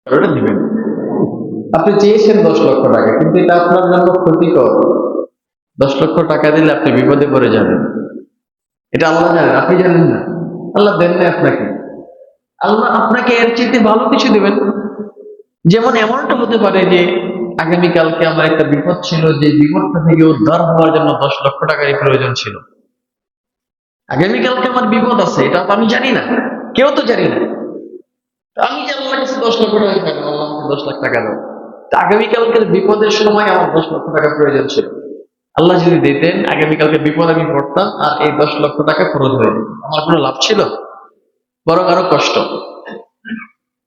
ওটা দিবেন। আপনি চেয়েছেন 10 লক্ষ টাকা, কিন্তু এটা আপনার জন্য ক্ষতিকর। 10 লক্ষ টাকা দিলে আপনি বিপদে পড়ে যাবেন। এটা আল্লাহ জানেন, আপনি জানেন না। আল্লাহ দেন না আপনাকে। আল্লাহ আপনাকে এর চাইতে ভালো কিছু দিবেন। যেমন এমনটা হতে পারে যে আগামীকালকে আমার একটা বিপদ ছিল, যে বিপদটা থেকে উদ্ধার হওয়ার জন্য 10 লক্ষ টাকারই প্রয়োজন ছিল। আগামীকালকে আমার বিপদ আছে, এটা তো আমি জানি না, কেউ তো জানি না। আমি যে আল্লাহর কাছে 10 লক্ষ টাকা পাবো, আল্লাহ আমাকে 10 লাখ টাকা দাও। তা আগামীকালকের বিপদের সময় আমার 10 লক্ষ টাকা প্রয়োজন ছিল। আল্লাহ যদি দিতেন, আগামীকালকে বিপদ আমি পড়তাম আর এই 10 লক্ষ টাকা খরচ হয়ে যেত, আমার কোনো লাভ ছিল? বরং আরো কষ্ট।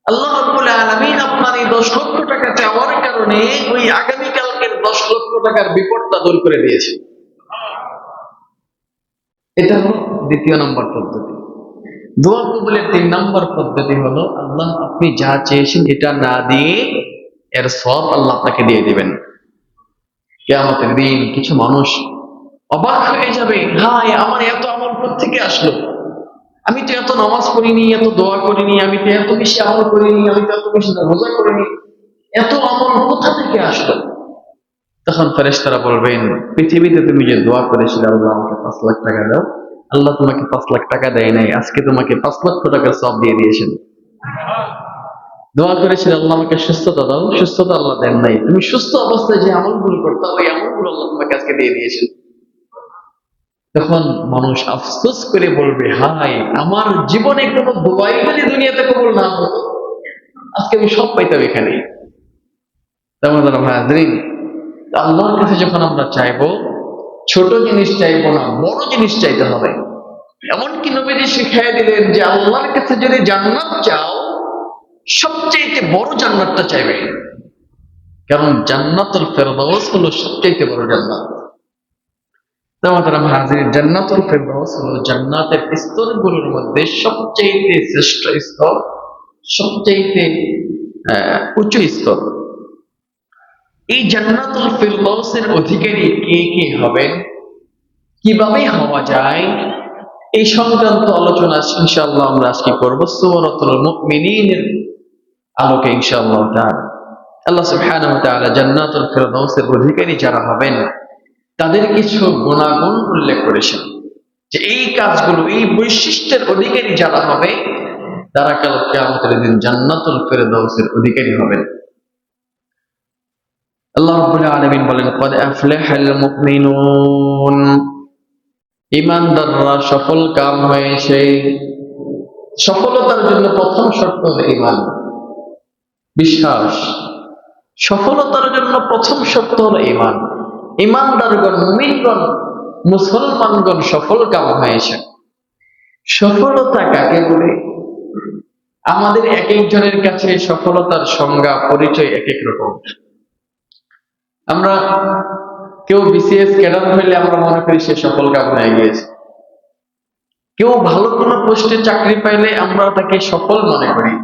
আল্লাহ রাব্বুল আলামিন আপনার এই 10 লক্ষ টাকা চাওয়ার কারণে ওই আগামীকালকের 10 লক্ষ টাকার বিপদটা দূর করে দিয়েছে। এটা হলো দ্বিতীয় নম্বর পদ্ধতি। দোয়া কবুলের 3 নম্বর পদ্ধতি হলো, আল্লাহ আপনি যা চেয়েছেন এটা না দিয়ে এর সওয়াব আল্লাহ আপনাকে দিয়ে দিবেন। কিয়ামতের দিন কিছু মানুষ অবাক হয়ে যাবে, হায় আমার এত আমল কোত্থেকে আসলো, আমি তো এত নামাজ পড়িনি, এত দোয়া করিনি, আমি তো এত বেশি আমল করিনি, আমি তো এত বেশি রোজা করিনি, এত আমল কোথা থেকে আসলো? তখন ফেরেশতারা বলবেন, পৃথিবীতে তুমি যে দোয়া করেছিলে আল্লাহ আমাকে 5 লাখ টাকা দাও, আল্লাহ তোমাকে 5 লাখ টাকা দেয় নাই, আজকে তোমাকে 5 লক্ষ টাকার সওয়াব দিয়ে দিয়েছেন। দোয়া করেছিলে আল্লাহ আমাকে সুস্থতা দাও, সুস্থতা আল্লাহ দেন নাই, তুমি সুস্থ অবস্থায় যে আমলগুলো করতে, ওই আমলগুলো আল্লাহ তোমাকে আজকে দিয়ে দিয়েছেন। তখন মানুষ আফসোস করে বলবে, হায় আমার জীবনে কোনো দোয়াই যদি দুনিয়াতে কবুল না হতো, আজকে আমি সব পাইতাম এখানে। আল্লাহর কাছে যখন আমরা চাইবো, ছোট জিনিস চাইবো না, বড় জিনিস চাইতে হবে। এমনকি নবীজি শিখাই দিলেন যে আল্লাহর কাছে যদি জান্নাত চাও, সবচেয়ে বড় জান্নাতটা চাইবে, কারণ জান্নাতুল ফেরদাউস হলো সবচেয়ে বড় জান্নাত। জান্নাতুল ফেরদাউস হলো জান্নাতের স্তরগুলোর মধ্যে সবচেয়ে শ্রেষ্ঠ স্তর, সবচেয়ে উচ্চ স্তর। এই জান্নাতুল ফেরদাউসের অধিকারী কে কে হবেন, কিভাবে হওয়া যায়, এই সংক্রান্ত আলোচনা ইনশাআল্লাহ আমরা আজকে করব সূরাতুল মুমিনিনের আলোকে ইনশাআল্লাহ তাআলা। আল্লাহ সুবহানাহু ওয়া তাআলা জান্নাতুল ফেরদাউসের অধিকারী যারা হবেন তাদের কিছু গুণাগুণ উল্লেখ করেছেন, যে এই কাজগুলো, এই বৈশিষ্ট্যের অধিকারী যারা হবে তারা কাল কিয়ামতের দিন জান্নাতুল ফেরদাউসের অধিকারী হবেন। আল্লাহ রাব্বুল আলামিন বলেন, ক্বাদ আফলাহাল মুমিনুন, ঈমানদাররা সফল কাম হয়েছে। সফলতার জন্য প্রথম শর্ত হলো ঈমান, বিশ্বাস। সফলতার জন্য প্রথম শর্ত হলো ঈমান। ঈমানদারগণ, মুমিনগণ, মুসলমানগণ সফল কাম হয়েছে। সফলতা কাকে বলে? আমাদের এক একজনের কাছে সফলতার সংজ্ঞা, পরিচয় এক এক রকম। আমরা কেউ বিসিএস ক্যাডার হইলে আমরা মনে করি সে সফল কাম হয়ে গিয়েছে। কেউ ভালো কোনো পোস্টে চাকরি পাইলে আমরা তাকে সফল মনে করি।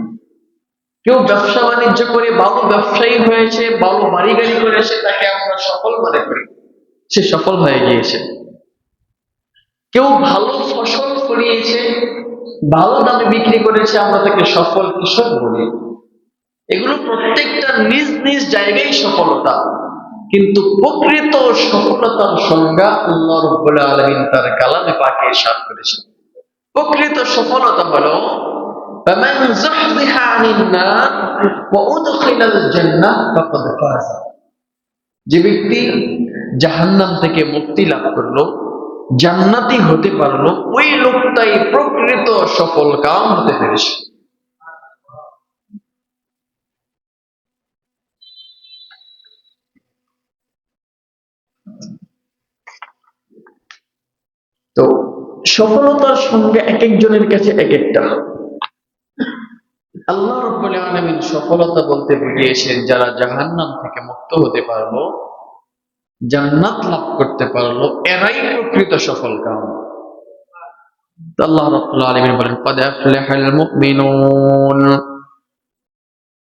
কেউ ব্যবসা বাণিজ্য করে ভালো ব্যবসায়ী হয়েছে, ভালো বাড়ি গাড়ি করেছে, তাকে আমরা সফল মনে করি, সে সফল হয়ে গিয়েছে। কেউ ভালো ফসল ফলিয়েছে, ভালো দামে বিক্রি করেছে, আমরা তাকে সফল কৃষক বলি। এগুলো প্রত্যেকটা নিজ নিজ জায়গায় সফলতা, কিন্তু প্রকৃত সফলতার সংজ্ঞা আল্লাহ রাব্বুল আলামিন তার কালামে পাকে ইরশাদ করেছেন। প্রকৃত সফলতা হলো ফামান যুহযিহা আনিন নার ওয়া উদখিলাল জান্নাহ ফাকাদ ফাজ। যে ব্যক্তি জাহান্নাম থেকে মুক্তি লাভ করলো, জান্নাতি হতে পারলো, ওই লোকটাই প্রকৃত সফল কাম হতে পেরেছে। তো সফলতার সঙ্গে এক একজনের কাছে এক একটা। আল্লাহ রাব্বুল আলামিন সফলতা বলতে বুঝিয়েছেন যারা জাহান্নাম থেকে মুক্ত হতে পারলো, জান্নাত লাভ করতে পারলো, এরাই প্রকৃত সফল কাম। আল্লাহ রাব্বুল আলামিন বলেন, ক্বাদ আফলাহাল মুমিনুন,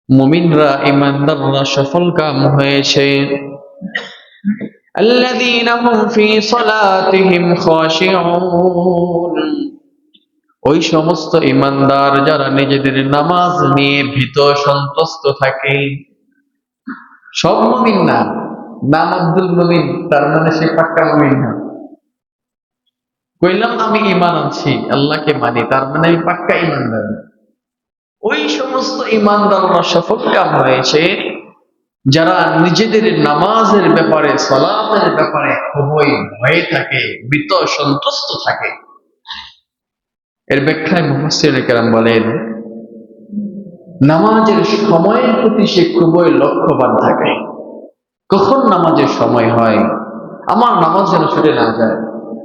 মুমিনরা, ঈমানদাররা সফল কাম হয়েছে। আল্লাযীনা হুম ফী সালাতিহিম খাশিউন, ওই সমস্ত ইমানদার যারা নিজেদের নামাজ নিয়ে ভীত সন্ত্রস্ত থাকে। সব মুমিন না, নাম আব্দুল মুমিন তার মানে সে পাক্কা মুমিন না। কইলাম আমি ঈমান আনছি, আল্লাহকে মানি, তার মানে আমি পাক্কা ঈমানদার। ওই সমস্ত ঈমানদাররা সফল কাম হয়েছে যারা নিজেদের নামাজের ব্যাপারে, সালাতের ব্যাপারে খুবই ভয়ে থাকে, ভীত সন্ত্রস্ত থাকে। এর ব্যাখ্যায় মুফাসসিরিনে কেরাম বলেন, নামাজের সময়ের প্রতি সে খুবই লক্ষ্যবান থাকে। কখন নামাজের সময় হয়, আমার নামাজ যেন ছুটে না যায়,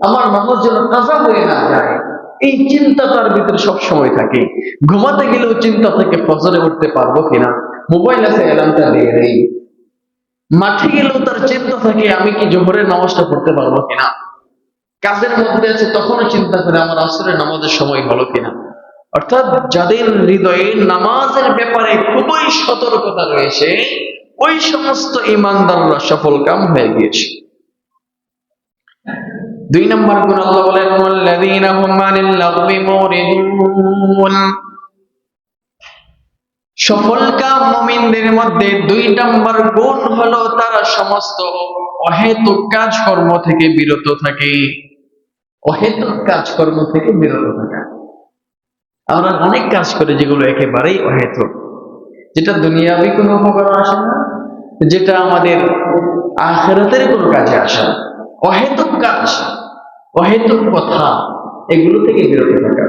আমার নামাজ যেন কাজা হয়ে না যায়, এই চিন্তা তার ভিতরে সব সময় থাকে। ঘুমাতে গেলেও চিন্তা থাকে ফজরে উঠতে পারবো কিনা, মোবাইল আছে অ্যালার্মটা দিয়ে দেই। মাঠে গেলেও তার চিন্তা থাকে আমি কি জোহরের নামাজটা পড়তে পারবো কিনা। কাজের মধ্যে আছে তখনও চিন্তা করে আমার আসরের নামাজের সময় হলো কিনা। অর্থাৎ যাদের হৃদয়ে নামাজের ব্যাপারে খুবই সতর্কতা রয়েছে, ওই সমস্ত ঈমানদাররা সফল কাম হয়ে গিয়েছে। 2 নম্বর গুণ আল্লাহ বলেন, ওয়াল্লাযীনা হুম আনিল লাগবি মুরিদুন। সফল কাম মুমিনদের মধ্যে 2 নম্বর গুণ হলো তারা সমস্ত অহেতুক কাজকর্ম থেকে বিরত থাকে। অহেতুক কাজকর্ম থেকে বিরত থাকা। আমরা অনেক কাজ করি যেগুলো একেবারেই অহেতুক, যেটা দুনিয়াবি কোনো উপকার আসে না, যেটা আমাদের আখিরাতের কোনো কাজে আসে না। অহেতুক কাজ, অহেতুক কথা, এগুলো থেকে বিরত থাকা।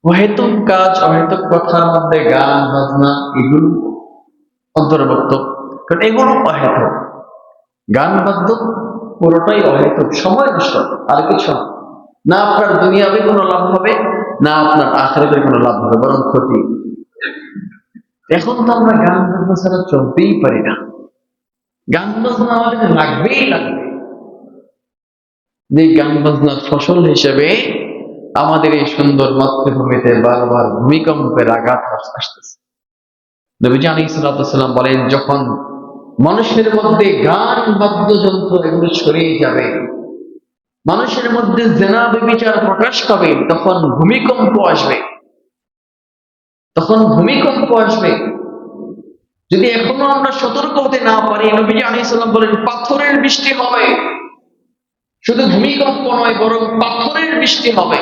অহেতুক কাজ, অহেতুক কথার মধ্যে গান বাজনা এগুলো অন্তর্ভুক্ত, কারণ এগুলো অহেতুক। গান বাদ্য পুরোটাই অহেতুক, সময় নষ্ট, আর কিছু না। আপনার দুনিয়াবি কোনো লাভ হবে না, আপনার আখিরাতের কোনো লাভ হবে, বরং ক্ষতি। এখন তো আমরা গান বাজনা ছাড়া চলতেই পারি না। গান বাজনা আমাদের লাগবেই লাগবে। যে গান বাজনার ফসল হিসেবে আমাদের এই সুন্দর মাতৃভূমিতে বারবার ভূমিকম্পের আঘাত আসতেছে। নবীজি আলাইহিস সালাম বলেন, যখন মানুষের মধ্যে গান বাদ্যযন্ত্র এগুলো ছড়িয়ে যাবে, মানুষের মধ্যে জেনা ব্যভিচার প্রকাশ পাবে, তখন ভূমিকম্প আসবে। তখন ভূমিকম্প আসবে। যদি এখনো আমরা সতর্ক হতে না পারি, নবীজি আলাইহিস সালাম বলেন পাথরের বৃষ্টি হবে। শুধু ভূমিকম্প নয়, বরং পাথরের বৃষ্টি হবে।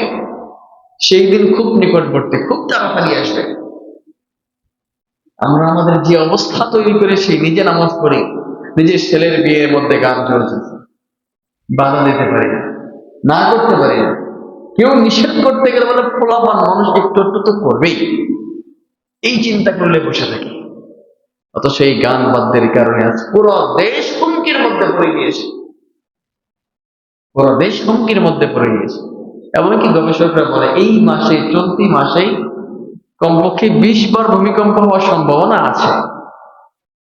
সেই দিন খুব নিকটবর্তী, খুব তাড়াতাড়ি আসবে। আমরা আমাদের যে অবস্থা তৈরি করেছি, নিজে নামাজ পড়ি, নিজের ছেলের বিয়ের মধ্যে গান চলছে, বাধা দিতে পারি না, না করতে পারি না। কেউ নিষেধ করতে গেলে বলে পোলাপান মানুষ একটু একটু তো করবেই, এই চিন্তা করলে বসে থাকি। অথচ এই গান বাদ্যের কারণে আজ পুরো দেশ হুমকির মধ্যে পড়ে গিয়েছে, পুরো দেশ হুমকির মধ্যে পড়ে গিয়েছে। এমনকি গবেষকরা বলে এই মাসে, চলতি মাসেই কমপক্ষে 20 বার ভূমিকম্প হওয়ার সম্ভাবনা আছে।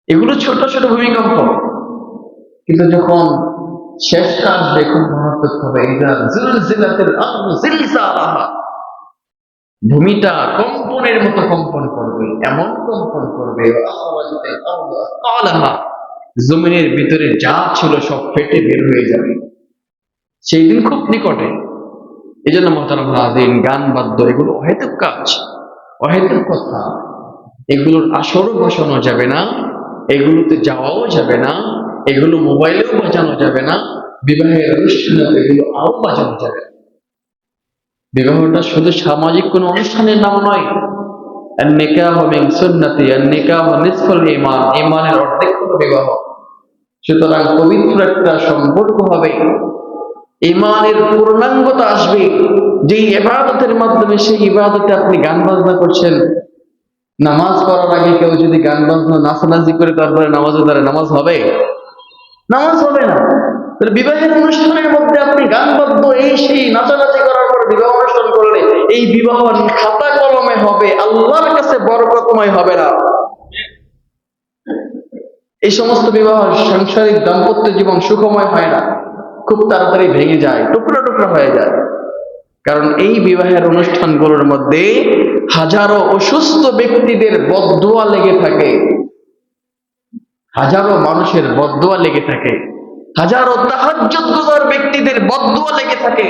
এগুলো ছোট ছোট ভূমিকম্প, কিন্তু যখন শেষটা আসবে খুব মারাত্মক হবে। ভূমিটা কম্পনের মতো কম্পন করবে, এমন কম্পন করবে, জমিনের ভিতরে যা ছিল সব ফেটে বের হয়ে যাবে। সেই দিন খুব নিকটে। এই জন্য মোহতারাম নাযিরিন, গান বাদ্য এগুলো অহেতুক কাজ, অহেতুক কথা। এগুলোর আসরও বসানো যাবে না, এগুলোতে যাওয়াও যাবে না, এগুলো মোবাইলেও বাজানো যাবে না, বিবাহের অনুষ্ঠানে এগুলো আরো বাজানো যাবে না। বিবাহটা শুধু সামাজিক কোন অনুষ্ঠানের নাম নয়। নিকাহ মিন সুন্নতি, নিকাহ নিসফুল ঈমান, ঈমানের অর্ধেক হলো বিবাহ। সুতরাং পবিত্র একটা সম্পর্ক হবে, ঈমানের পূর্ণাঙ্গতা আসবে যেই ইবাদতের মাধ্যমে। সেই ইবাদতে আপনি গান বাজনা করছেন, নামাজ পড়ার আগে কেউ যদি গান বাজনা নাচানাচি করে তারপরে নামাজে দাঁড়ায়, নামাজ হবে? নামাজ হবে না। বিবাহের অনুষ্ঠানের মধ্যে আপনি গান বাদ্য এই সেই নাচানাচি করার পর বিবাহ অনুষ্ঠান করলে এই বিবাহ খাতা কলমে হবে, আল্লাহর কাছে বরকতময় হবে না। এই সমস্ত বিবাহ সাংসারিক দাম্পত্য জীবন সুখময় হয় না, খুব তাড়াতাড়ি ভেঙে যায়, টুকরা টুকরা হয়ে যায়। কারণ এই বিবাহের অনুষ্ঠানগুলোর মধ্যে হাজারো অসুস্থ ব্যক্তিদের বদদোয়া লেগে থাকে, হাজারো মানুষের বদদোয়া লেগে থাকে, হাজারো তাহাজ্জুদ গুজার ব্যক্তিদের বদদোয়া লেগে থাকে।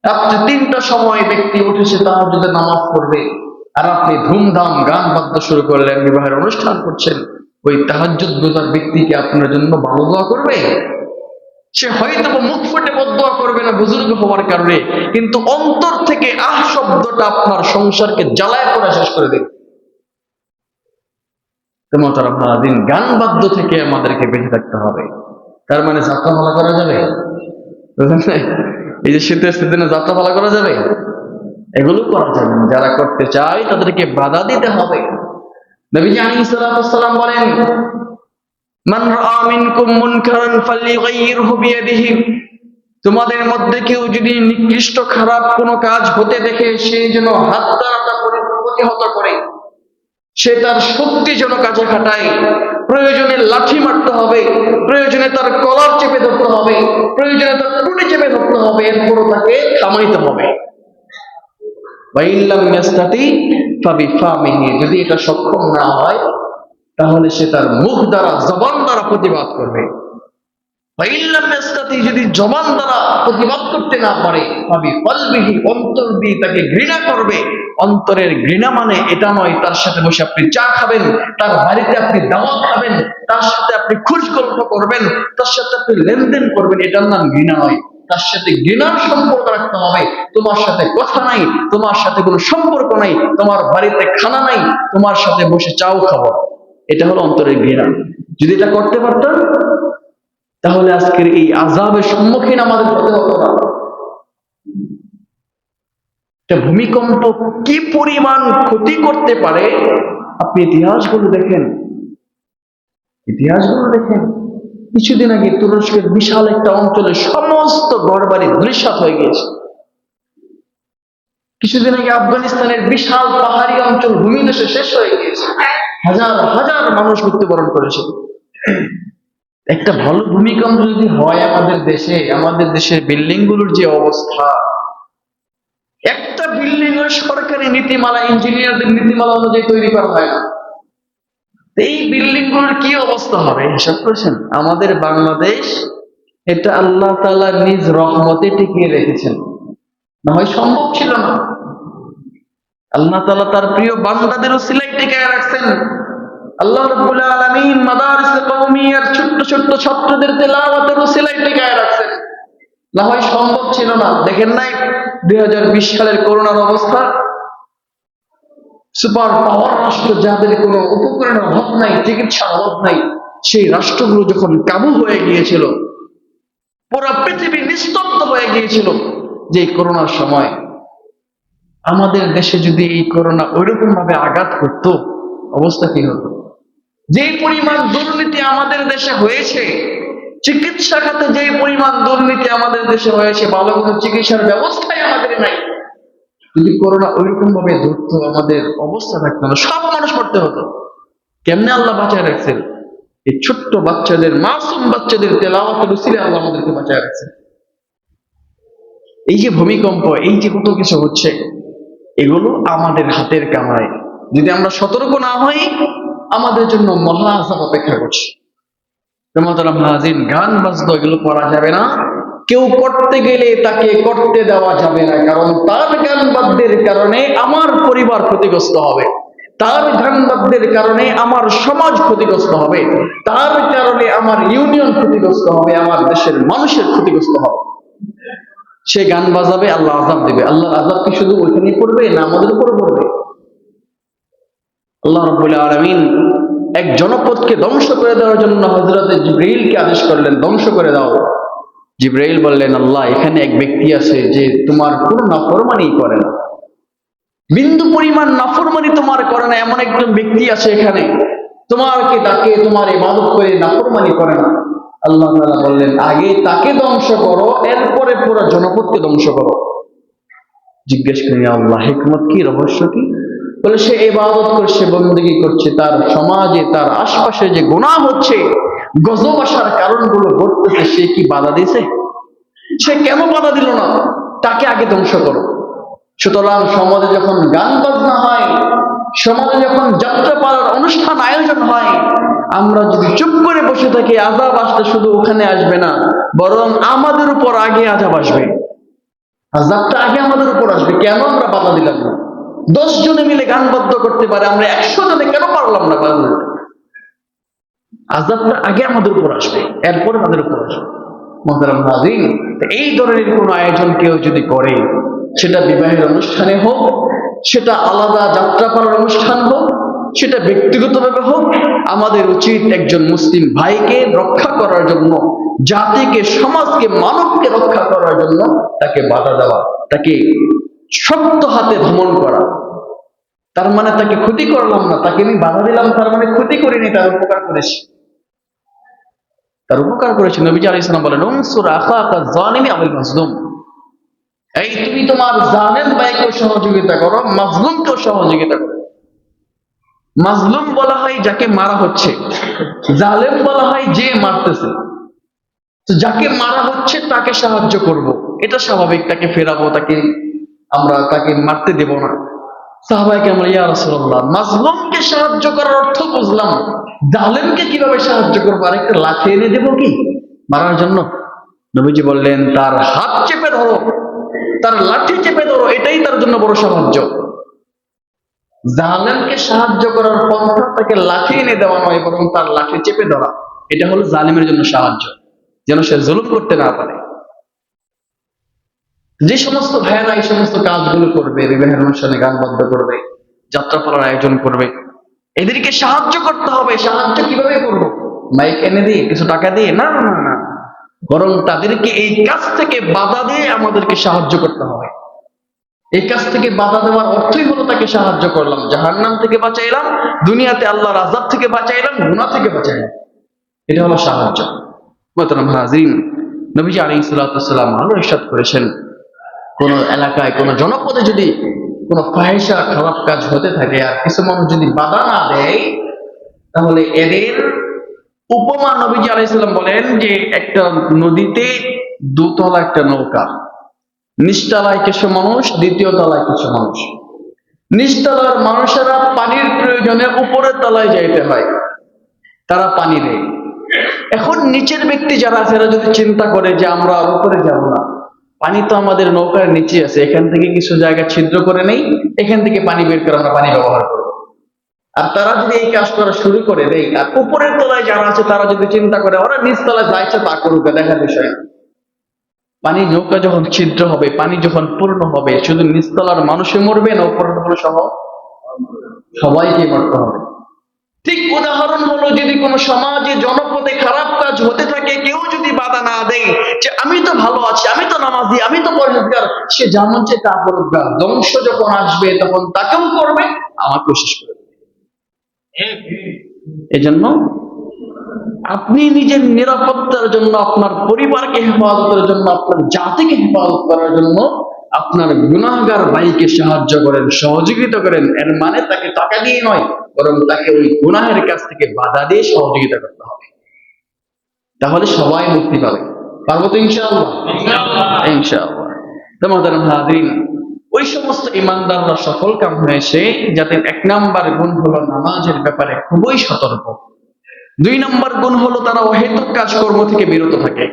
রাত্রে 3টার সময় ব্যক্তি উঠেছে তাহাজ্জুদের নামাজ পড়বে, আর আপনি ধুমধাম গান বাদ্য শুরু করলেন, বিবাহের অনুষ্ঠান করছেন, ওই তাহাজ্জুদ গুজার ব্যক্তিকে আপনার জন্য ভালো দোয়া করবে? সে হয়তো মুখ ফুটে বদদোয়া করবে না বুজুর্গ হওয়ার কারণে, কিন্তু অন্তর থেকে আহ শব্দটা আপনার সংসারকে জ্বালায় পড়া শেষ করে দেবে। দিন গান বাদ্য থেকে আমাদেরকে বেঁচে থাকতে হবে। তার মানে যাত্রা ভালো করা যাবে? এই যে শীতের সিজনে যাত্রা ভালো করা যাবে? এগুলো করা যাবে না। যারা করতে চায় তাদেরকে বাধা দিতে হবে। নবীজি আলাইহিস সালাম বলেন, মান রাআ মিনকুম মুনকারান ফালইগাইয়িরহু বিয়াদিহি, তোমাদের মধ্যে কেউ যদি নিকৃষ্ট খারাপ কোনো কাজ হতে দেখে সে যেন হাত দ্বারা প্রতিহত করে, সে তার শক্তি যেন কাজে খাটায়। প্রয়োজনে লাঠি মারতে হবে, প্রয়োজনে তার কলার চেপে ধরতে হবে, প্রয়োজনে তার টুটি চেপে ধরতে হবে, এরপরও তাকে থামাইতে হবে। ওয়াইল্লাম ইয়াস্তাতি ফাবিফামিহি, যদি এটা সক্ষম না হয় তাহলে সে তার মুখ দ্বারা জবান দ্বারা প্রতিবাদ করবে। ওয়াইল্লাম ইয়াস্তাতি, যদি জবান দ্বারা প্রতিবাদ করতে না পারে ফাবিকলবিহি, অন্তর দিয়ে তাকে ঘৃণা করবে। অন্তরের ঘৃণা মানে এটা নয় তার সাথে বসে আপনি চা খাবেন, তার বাড়িতে আপনি দাওয়াত খাবেন, তার সাথে আপনি খোঁজ গল্প করবেন, তার সাথে আপনি লেনদেন করবেন, এটার নাম ঘৃণা নয়। তার সাথে ঘৃণার সম্পর্ক রাখতে হবে। তোমার সাথে কথা নাই, তোমার সাথে কোনো সম্পর্ক নাই, তোমার বাড়িতে খানা নাই, তোমার সাথে বসে চাও খাবো, এটা হলো অন্তরের ঘৃণা। যদি এটা করতে পারতাম তাহলে আজকের এই আযাবের সম্মুখীন আমাদের হতে হতো না। ভূমিকম্প কি পরিমাণ ক্ষতি করতে পারে আপনি ইতিহাসগুলো দেখেন। কিছুদিন আগে তুরস্কের বিশাল একটা অঞ্চলে সমস্ত ঘরবাড়ি ধূলিসাৎ হয়ে গিয়েছে। কিছুদিন আগে আফগানিস্তানের বিশাল পাহাড়ি অঞ্চল ভূমিধসে শেষ হয়ে গিয়েছে, হাজার হাজার মানুষ মৃত্যুবরণ করেছে। একটা ভালো ভূমিকম্প যদি হয় আমাদের দেশে, আমাদের দেশের বিল্ডিং গুলোর যে অবস্থা, একটা বিল্ডিং এর সরকারি নীতিমালা, ইঞ্জিনিয়ারদের নীতিমালা অনুযায়ী তৈরি করা হয় না, এই বিল্ডিং গুলোর কি অবস্থা হবে হিসাব করেছেন? আমাদের বাংলাদেশ এটা আল্লাহ তাআলা নিজ রহমতে টিকিয়ে রেখেছেন, না হয় সম্ভব ছিল না। আল্লাহ তাআলা তার প্রিয় বান্দাদের উসিলায় টিকিয়ে রাখছেন। আল্লাহ রাব্বুল আলামিন মাদারিসে কওমিয়ার ছোট্ট ছোট্ট ছাত্রদের তেলাওয়াতের উসিলায় টিকিয়ে রাখছেন, না হয় সম্ভব ছিল না। দেখেন নাই 2020 সালের করোনার অবস্থা? সুপার পাওয়ার রাষ্ট্র, যাদের কোনো উপকরণের অভাব নাই, চিকিৎসার অভাব নাই, সেই রাষ্ট্রগুলো যখন কাবু হয়ে গিয়েছিল, পুরো পৃথিবী নিস্তব্ধ হয়ে গিয়েছিল যে করোনার সময়, আমাদের দেশে যদি এই করোনা ওইরকম ভাবে আঘাত করতো অবস্থা কি হতো? যে পরিমাণ দুর্নীতি আমাদের দেশে হয়েছে, চিকিৎসা খাতে যে পরিমাণ দুর্নীতি আমাদের দেশে হয়েছে, ভালো কোনো চিকিৎসার ব্যবস্থাই আমাদের নাই। যদি করোনা ওইরকম ভাবে ধরতো আমাদের অবস্থা থাকতো না, সব মানুষ মরতে হতো। কেমনে আল্লাহ বাঁচায় রাখছেন? এই ছোট্ট বাচ্চাদের, মাসুম বাচ্চাদের তেলাওয়াতের উসিলে আল্লাহ আমাদেরকে বাঁচায় রাখছেন। এই যে ভূমিকম্প, এই যে কত কিছু হচ্ছে, এগুলো আমাদের হাতের কামাই। যদি আমরা সতর্ক না হই আমাদের জন্য মহা আযাব অপেক্ষা করছে। গান বাজনা এগুলো করা যাবে না। কেউ করতে গেলে তাকে করতে দেওয়া যাবে না, কারণ তার গান বাদ্যের কারণে আমার পরিবার ক্ষতিগ্রস্ত হবে, তার গান বাদ্যের কারণে আমার সমাজ ক্ষতিগ্রস্ত হবে, তার কারণে আমার ইউনিয়ন ক্ষতিগ্রস্ত হবে, আমার দেশের মানুষের ক্ষতিগ্রস্ত হবে। সে গান বাজাবে, আল্লাহ আযাব দেবে। আল্লাহর আযাব কি শুধু ওইখানেই পড়বে, না আমাদের উপর পড়বে? আল্লাহ রাব্বুল আলামিন এক জনপদকে ধ্বংস করে দেওয়ার জন্য হযরত জিবরাইলকে আদেশ করলেন, ধ্বংস করে দাও। জিবরাইল বললেন, আল্লাহ, এখানে এক ব্যক্তি আছে যে তোমার কোনো নাফরমানি করে না, বিন্দু পরিমাণ নাফরমানি তোমার করে না, এমন একজন ব্যক্তি আছে এখানে, তোমাকে তাকে তোমার ইবাদত করে নাফরমানি করে না। আল্লাহ তাআলা বললেন, আগে তাকে ধ্বংস করো, এরপরে পুরো জনপদকে ধ্বংস করো। জিজ্ঞেস করি, আল্লাহ হিকমত কি, রহস্য কি? বলে, সে ইবাদত করছে, বন্দেগী করছে, তার সমাজে তার আশপাশে যে গুনাহ হচ্ছে, গজব আসার কারণগুলো ঘটতেছে, সে কি বাধা দিয়েছে? সে কেন বাধা দিল না? তাকে আগে ধ্বংস করো। সুতরাং সমাজে যখন গান বাজনা হয়, সমাজে যখন যাত্রাপালার অনুষ্ঠান আয়োজন হয়, আমরা যদি চুপ করে বসে থাকি, আযাব আসতে শুধু ওখানে আসবে না, বরং আমাদের উপর আগে আযাব আসবে। আযাবটা আগে আমাদের উপর আসবে, কেন আমরা বাধা দিলাম না? 10 জনে মিলে গান বাদ্য করতে পারে, আমরা 100 জনে কেন পারলাম না বাধা দিতে? আযাবটা আগে আমাদের উপর আসবে, এরপরে আমাদের উপর আসবে। মুহতারাম হাজিরিন, এই ধরনের কোন আয়োজন কেউ যদি করে, সেটা বিবাহের অনুষ্ঠানে হোক, সেটা আলাদা যাত্রাপালার অনুষ্ঠান হোক, সেটা ব্যক্তিগতভাবে হোক, আমাদের উচিত একজন মুসলিম ভাইকে রক্ষা করার জন্য, জাতিকে, সমাজকে, মানবকে রক্ষা করার জন্য তাকে বাধা দেওয়া, তাকে শক্ত হাতে দমন করা। তার মানে তাকে ক্ষতি করলাম না, তাকে আমি বাধা দিলাম, তার মানে ক্ষতি করিনি, তার উপকার করেছি, তার উপকার করেছি। নবীজি আলাইহিস সালাম বলেন, উনসুর আখাকা যালিমি আবিল মাজলুম, এই তুমি তোমার জালেম ভাইকে সহযোগিতা করো, মাজলুমকেও সহযোগিতা করো। মাজলুম বলা হয় যাকে মারা হচ্ছে, জালেম বলা হয় যে মারতেছে। তো যাকে মারা হচ্ছে তাকে সাহায্য করব, এটা স্বাভাবিক, তাকে ফেরাবো, তাকে মারতে দেব না। সাহাবায়ে কেরাম, ইয়া রাসূলুল্লাহ, মাজলুমকে সাহায্য করার অর্থ বুঝলাম, জালেমকে কিভাবে সাহায্য করবো? আর একটা লাঠি এনে দেবো কি মারার জন্য? নবীজি বললেন, তার হাত চেপে ধরো, তার লাঠি চেপে ধরো, এটাই তার জন্য বড় সাহায্য। জালেমকে সাহায্য করার পন্থা তাকে লাঠি এনে দেওয়া নয়, বরং তার লাঠি চেপে ধরা, এটা হলো জালিমের জন্য সাহায্য, যেন সে জুলুম করতে না পারে। যে সমস্ত ভাইয়েরা এই সমস্ত কাজগুলো করবে, বিবাহের অনুষ্ঠানে গান বাদ্য করবে, যাত্রাপালার আয়োজন করবে, এদেরকে সাহায্য করতে হবে। সাহায্য কিভাবে করবো? মাইক এনে দিয়ে, কিছু টাকা দিয়ে? না না না না, বরং তাদেরকে এই কাজ থেকে বাধা দিয়ে আমাদেরকে সাহায্য করতে হবে। এই কাজ থেকে বাধা দেওয়ার অর্থই হলো তাকে সাহায্য করলাম, জাহান্নাম থেকে বাঁচাইলাম, দুনিয়াতে আল্লাহর আযাব থেকে বাঁচাইলাম, গুনাহ থেকে বাঁচাইলাম, এটা হলো সাহায্য। মুহতারাম হাজিরিন, নবীজি আলাইহিস সালাতু ওয়াস সালাম আরো ইরশাদ করেছেন, কোন এলাকায়, কোন জনপদে যদি কোন ফাহিশা, খারাপ কাজ হতে থাকে, আর কিছু মানুষ যদি বাধা না দেয়, তাহলে এদের উপমা নবীজি আলাইহিস সালাম বলেন যে একটা নদীতে দুতলা একটা নৌকা, নিচতলায় কিছু মানুষ, দ্বিতীয় তলায় কিছু মানুষ। নিচতলার মানুষেরা পানির প্রয়োজনে উপরের তলায় যাইতে হয়, তারা পানি নেই। এখন নিচের ব্যক্তি যারা আছে, এরা যদি চিন্তা করে যে আমরা আর উপরে যাব না, পানি তো আমাদের নৌকার নিচে আছে, এখান থেকে কিছু জায়গা ছিদ্র করে নেই, এখান থেকে পানি বের করে আমরা পানি ব্যবহার করব। আর তারা যদি এই কাজ করা শুরু করে দেয়, আর উপরের তলায় যারা আছে তারা যদি চিন্তা করে ওরা নিচ তলায় যাইছে তা করুক, দেখার বিষয় না। পানি, নৌকা যখন ছিদ্র হবে, পানি যখন পূর্ণ হবে, শুধু নিচতলার মানুষে মরবে না, উপরের মানুষ সহ সবাইকে মরতে হবে। ঠিক উদাহরণ হলো, যদি কোনো সমাজে, জনপদে খারাপ কাজ হতে থাকে, কেউ যদি বাধা না দেয় যে আমি তো ভালো আছি, আমি তো নামাজি, আমি তো পরহেজগার, সে যেমন চেয়ে তা করুক, ধ্বংস যখন আসবে তখন তাকেও করবে, আমাকেও শেষ করে দেবে। এজন্য আপনি নিজের নিরাপত্তার জন্য, আপনার পরিবারকে হেফাজতের জন্য, আপনার জাতিকে হেফাজত করার জন্য আপনার গুনাহগার ভাইকে সাহায্য করেন, সহযোগিতা করেন। এর মানে তাকে টাকা দিয়ে নয়, বরং তাকে ওই গুনাহের কাছ থেকে বাধা দিয়ে সহযোগিতা করতে হবে। তাহলে সবাই মুক্তি পাবে। পারবো তো ইনশাআল্লাহ? ইনশাআল্লাহ। তো মুহতারাম হাজিরিন, ওই সমস্ত ইমানদাররা সফল কাম হয়েছে যাদের 1 নাম্বার গুণ হলো নামাজের ব্যাপারে খুবই সতর্ক। 2 নম্বর গুণ হলো তারা অহেতুক কাজকর্ম থেকে বিরত থাকে,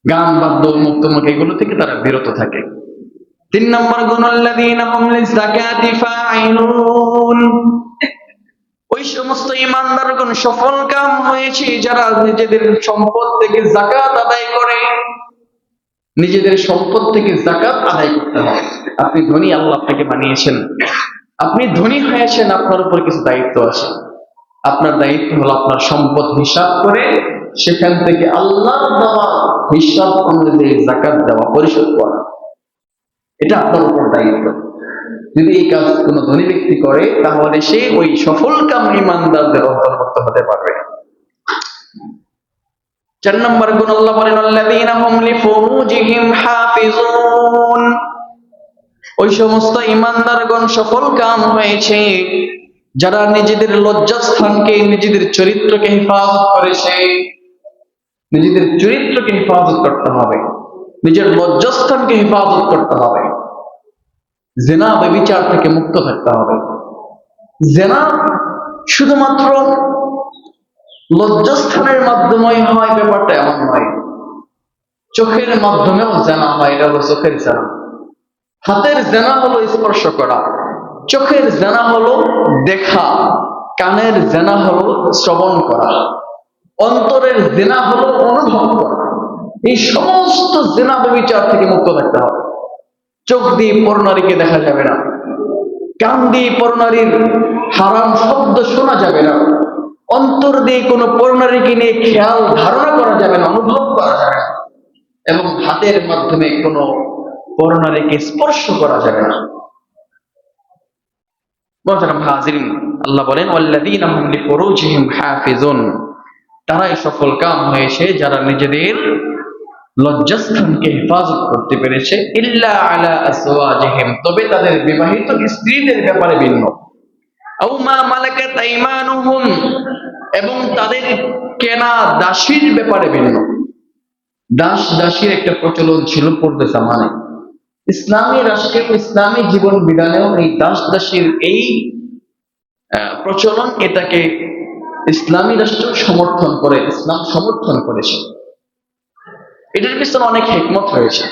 গান বাদ্য, মুক্তমুখ, এগুলো থেকে তারা বিরত থাকে। 3 নম্বর গুণ, আল্লাযীনা হুম লিযাকাতি ফাঈলুন, ওই সমস্ত ইমানদারগণ সফল কাম হয়েছে যারা নিজেদের সম্পদ থেকে যাকাত আদায় করে। নিজেদের সম্পদ থেকে যাকাত আদায় করতে হয়। আপনি ধনী, আল্লাহ আপনাকে বানিয়েছেন, আপনি ধনী হয়েছেন, আপনার উপর কিছু দায়িত্ব আছে। আপনার দায়িত্ব হলো আপনার সম্পদ হিসাব করে সেখান থেকে আল্লাহর দেওয়া হিসাব অনুযায়ী যাকাত দেওয়া, পরিশোধ করা, এটা আপনার উপর দায়িত্ব। যদি এই কাজ কোনো ধনী ব্যক্তি করে, তাহলে সে ওই সফলকাম ঈমানদারদের অন্তর্ভুক্ত হতে পারবে। 4 নম্বর গুণ, আল্লাহ বলেন, আল্লাযীনা হুম লিফুরুজিহিম হাফিজুন, ওই সমস্ত ঈমানদারগণ সফলকাম হয়েছে যারা নিজেদের লজ্জাস্থানকে, নিজেদের চরিত্রকে হেফাজত করেছে। নিজেদের চরিত্রকে হেফাজত করতে হবে, নিজের লজ্জাস্থানকে হেফাজত করতে হবে, জিনা ব্যভিচার থেকে মুক্ত থাকতে হবে। জিনা শুধুমাত্র লজ্জাস্থানের মাধ্যমেই হয়, ব্যাপারটা এমন নয়। চোখের মাধ্যমেও জেনা হয়, এটা হলো চোখের জেনা। হাতের জেনা হলো স্পর্শ করা, চোখের জেনা হলো দেখা, কানের জেনা হলো শ্রবণ করা, অন্তরের জেনা হলো অনুভব করা। এই সমস্ত জেনা ব্যভিচার থেকে মুক্ত থাকতে হবে। চোখ দিয়ে পরনারীকে দেখা যাবে না, কান দিয়ে পরনারীর হারাম শব্দ শোনা যাবে না, অন্তর দিয়ে কোনো পরনারীকে নিয়ে খেয়াল ধারণা করা যাবে না, অনুভব করা যাবে না, এবং হাতের মাধ্যমে কোনো পরনারীকে স্পর্শ করা যাবে না। মুহতারাম হাজিরিন, আল্লাহ বলেন ওয়াল্লাযীনা হুম লিফুরুজিহিম হাফিজুন, তারাই সফল কাম হয়েছে যারা নিজেদের লজ্জাস্থানকে হেফাজত করতে পেরেছে। ইল্লা আলা আসওয়াজিহিম, তবে তাদের বিবাহিত স্ত্রীদের ব্যাপারে ভিন্ন। আও মা মালাকাত আইমানুহুম, এবং তাদের কেনা দাসীর ব্যাপারে ভিন্ন। দাস দাসীর একটা প্রচলন ছিল পূর্বে জামানায়। ইসলামী রাষ্ট্রে, ইসলামী জীবন বিধানেও এই দাস দাসীর এই প্রচলন, এটাকে ইসলামী রাষ্ট্র সমর্থন করে, ইসলাম সমর্থন করেছে। এটার পিছনে অনেক হিকমত রয়েছে,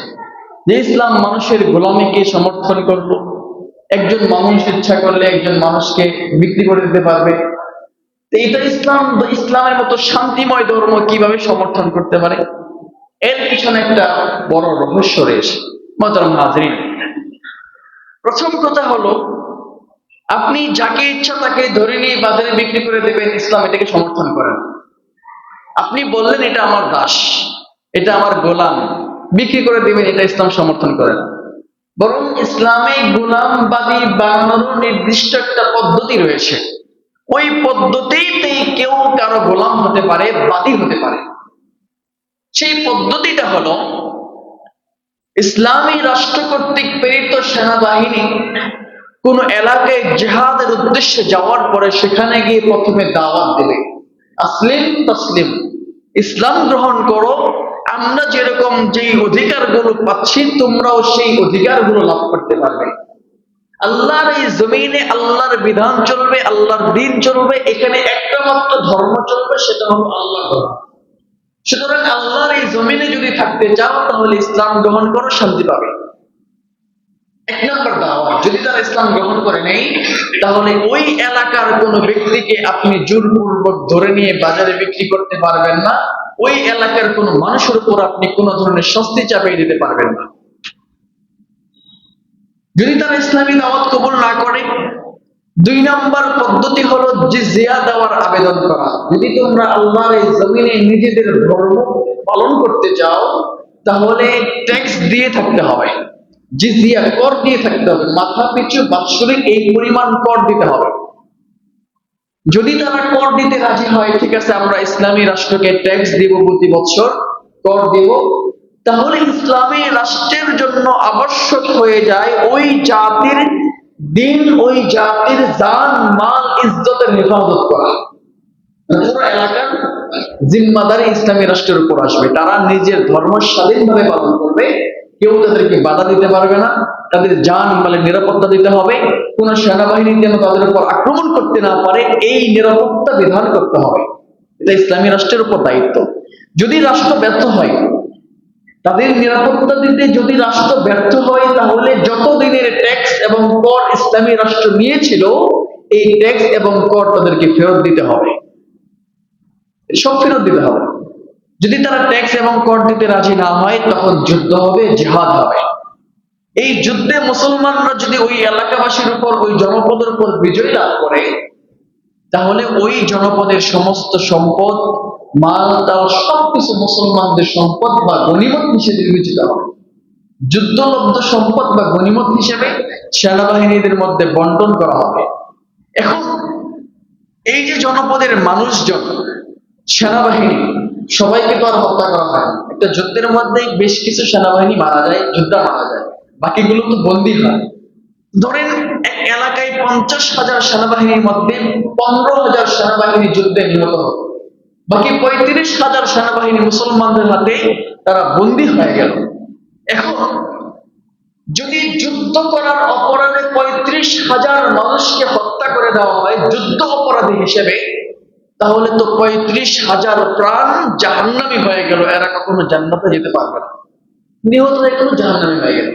যে ইসলাম মানুষের গোলামীকে সমর্থন করলো। একজন মানুষ ইচ্ছা করলে একজন মানুষকে বিক্রি করে দিতে পারবে। এটা ইসলামের মতো শান্তিময় ধর্ম কিভাবে সমর্থন করতে পারে? এর পিছনে একটা বড় রহস্য রয়েছে। মুহতারাম হাজিরিন, প্রথম কথা হলো, আপনি যাকে ইচ্ছা তাকে ধরে নিয়ে বাজারে বিক্রি করে দেবেন, ইসলাম এটাকে সমর্থন করে না। আপনি বললেন এটা আমার দাস, এটা আমার গোলাম, বিক্রি করে দিবেন, এটা ইসলাম সমর্থন করে না। বরং ইসলামে গোলামবাদী বানানোর নির্দিষ্ট একটা পদ্ধতি রয়েছে। ওই পদ্ধতিতেই কেউ কারো গোলাম হতে পারে, বাদী হতে পারে। সেই পদ্ধতিটা হলো, ইসলামী রাষ্ট্র কর্তৃক প্রেরিত সেনাবাহিনী কোন এলাকায় জিহাদের উদ্দেশ্যে যাওয়ার পরে সেখানে গিয়ে প্রথমে দাওয়াত দেবে, আসলিম তাসলিম, ইসলাম গ্রহণ করো, আমরা যেরকম যেই অধিকারগুলো পাচ্ছি তোমরাও সেই অধিকারগুলো লাভ করতে পারবে। আল্লাহর এই জমিনে আল্লাহর বিধান চলবে, আল্লাহর দ্বীন চলবে, এখানে একটা মাত্র ধর্ম চলবে, সেটা হলো আল্লাহর ধর্ম। সুতরাং আল্লাহর এই জমিনে যদি থাকতে চাও তাহলে ইসলাম গ্রহণ করো, শান্তি পাবে। এক নম্বর দাওয়াত। যদি তারা ইসলাম গ্রহণ করে নেই, তাহলে ওই এলাকার কোন ব্যক্তিকে আপনি জোরপূর্বক ধরে নিয়ে বাজারে বিক্রি করতে পারবেন না। ওই এলাকার কোন মানুষের উপর আপনি কোন ধরনের শাস্তি চাপিয়ে দিতে পারবেন না। যদি তারা ইসলামী দাওয়াত কবুল না করে, দুই নম্বর পদ্ধতি হলো জিজিয়া দেওয়ার আবেদন করা। যদি তোমরা আল্লাহর এই জমিনে নিজেদের ধর্ম পালন করতে চাও, তাহলে ট্যাক্স দিয়ে থাকতে হবে, জিজিয়া কর দিয়ে থাকতে হবে, মাথা পিছু বাৎসরিক এই পরিমাণ কর দিতে হবে। যদি তারা কর দিতে রাজি হয়, ঠিক আছে আমরা ইসলামী রাষ্ট্রকে ট্যাক্স দিব, প্রতি বছর কর দিব, তাহলে ইসলামী রাষ্ট্রের জন্য আবশ্যক হয়ে যায় ওই জাতির দিন, ওই জাতির জান মাল ইজ্জতের হেফাজত করা। পুরো এলাকার জিম্মাদারি ইসলামী রাষ্ট্রের উপর আসবে। তারা নিজের ধর্ম স্বাধীনভাবে পালন করবে, কেউ তাদেরকে বাধা দিতে পারবে না, তাদের জান মালের নিরাপত্তা দিতে হবে, কোন সেনাবাহিনী যেন তাদের উপর আক্রমণ করতে না পারে, এই নিরাপত্তা বিধান করতে হবে। এটা ইসলামী রাষ্ট্রের উপর দায়িত্ব। যদি রাষ্ট্র ব্যর্থ হয়, তাদের নিরাপত্তা দিতে যদি রাষ্ট্র ব্যর্থ হয়, তাহলে যত দিনের ট্যাক্স এবং কর ইসলামী রাষ্ট্র নিয়েছিল, এই ট্যাক্স এবং কর তাদেরকে ফেরত দিতে হবে, সব ফেরত দিতে হবে। যদি তারা ট্যাক্স এবং কর দিতে রাজি না হয়, তখন যুদ্ধ হবে, জিহাদ হবে। এই যুদ্ধে মুসলমানরা যদি ওই এলাকাবাসীর উপর, ওই জনপদের উপর বিজয় লাভ করে, তাহলে ওই জনপদের সমস্ত সম্পদ, মাল তাল সবকিছু মুসলমানদের সম্পদ বা গনিমত হিসেবে বিবেচিত হবে। যুদ্ধলব্ধ সম্পদ বা গনিমত হিসেবে সেনাবাহিনীদের মধ্যে বন্টন করা হবে। এখন এই যে জনপদের মানুষজন, সেনাবাহিনী, সবাইকে তো আর হত্যা করা হয় না। একটা যুদ্ধের মধ্যে বেশ কিছু সেনাবাহিনী মারা যায়, যোদ্ধা মারা যায়, বাকিগুলো তো বন্দী হয়। ধরেন এক এলাকায় 50,000 সেনাবাহিনীর মধ্যে 15,000 সেনাবাহিনী যুদ্ধে নিহত হল, বাকি 35,000 সেনাবাহিনী মুসলমানদের হাতে তারা বন্দী হয়ে গেল। এখন যদি যুদ্ধ করার অপরাধে 35,000 মানুষকে হত্যা করে দেওয়া হয় যুদ্ধ অপরাধী হিসেবে, তাহলে তো 35,000 প্রাণ জাহান্নামী হয়ে গেল, এরা কখনো জান্নাতে যেতে পারবে না, নিহত হয়ে গেল, জাহান্নামী হয়ে গেল।